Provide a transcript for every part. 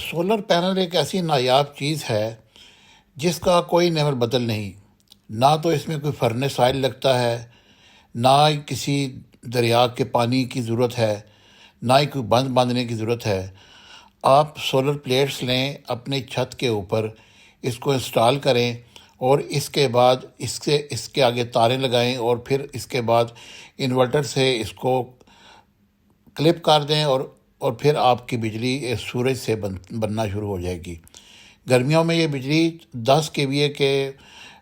Solar panel ایک ایسی نایاب چیز ہے جس کا کوئی نعمت بدل نہیں۔ نہ تو اس میں کوئی فرنس آئل لگتا ہے، نہ ہی کسی دریا کے پانی کی ضرورت ہے، نہ ہی کوئی بند باندھنے کی ضرورت ہے۔ آپ سولر پلیٹس لیں اپنی چھت کے اوپر، اس کو انسٹال کریں، اور اس کے بعد اس کے آگے تاریں لگائیں، اور پھر اس کے بعد انورٹر سے اس کو کلپ کر دیں، اور پھر آپ کی بجلی سورج سے بننا شروع ہو جائے گی۔ گرمیوں میں یہ بجلی 10 کے وی اے کے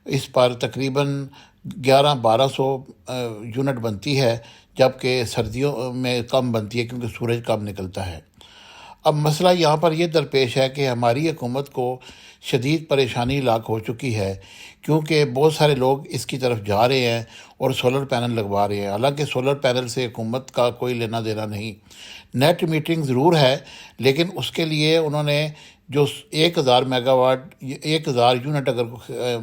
اس پر تقریباً 1100-1200 یونٹ بنتی ہے، جبکہ سردیوں میں کم بنتی ہے کیونکہ سورج کم نکلتا ہے۔ اب مسئلہ یہاں پر یہ درپیش ہے کہ ہماری حکومت کو شدید پریشانی لاحق ہو چکی ہے، کیونکہ بہت سارے لوگ اس کی طرف جا رہے ہیں اور سولر پینل لگوا رہے ہیں۔ حالانکہ سولر پینل سے حکومت کا کوئی لینا دینا نہیں، نیٹ میٹرنگ ضرور ہے، لیکن اس کے لیے انہوں نے جو 1000 میگا واٹ 1000 یونٹ اگر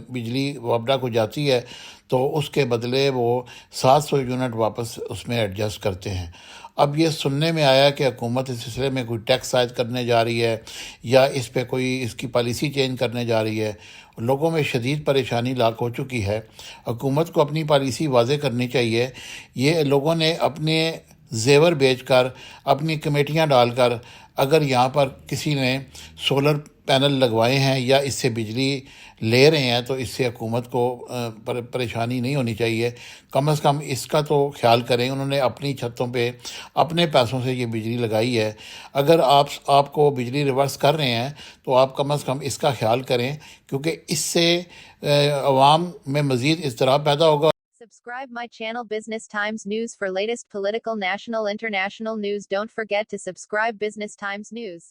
بجلی وابڈا کو جاتی ہے تو اس کے بدلے وہ 700 یونٹ واپس اس میں ایڈجسٹ کرتے ہیں۔ اب یہ سننے میں آیا کہ حکومت اس سلسلے میں کوئی ٹیکس عائد کرنے جا رہی ہے، یا اس پہ کوئی اس کی پالیسی چینج کرنے جا رہی ہے۔ لوگوں میں شدید پریشانی لاحق ہو چکی ہے۔ حکومت کو اپنی پالیسی واضح کرنی چاہیے۔ یہ لوگوں نے اپنے زیور بیچ کر، اپنی کمیٹیاں ڈال کر، اگر یہاں پر کسی نے سولر پینل لگوائے ہیں یا اس سے بجلی لے رہے ہیں تو اس سے حکومت کو پریشانی نہیں ہونی چاہیے۔ کم از کم اس کا تو خیال کریں۔ انہوں نے اپنی چھتوں پہ اپنے پیسوں سے یہ بجلی لگائی ہے۔ اگر آپ کو بجلی ریورس کر رہے ہیں تو آپ کم از کم اس کا خیال کریں، کیونکہ اس سے عوام میں مزید اضطراب پیدا ہوگا۔ Subscribe my channel Business Times News for latest political, national, international news. Don't forget to subscribe Business Times News.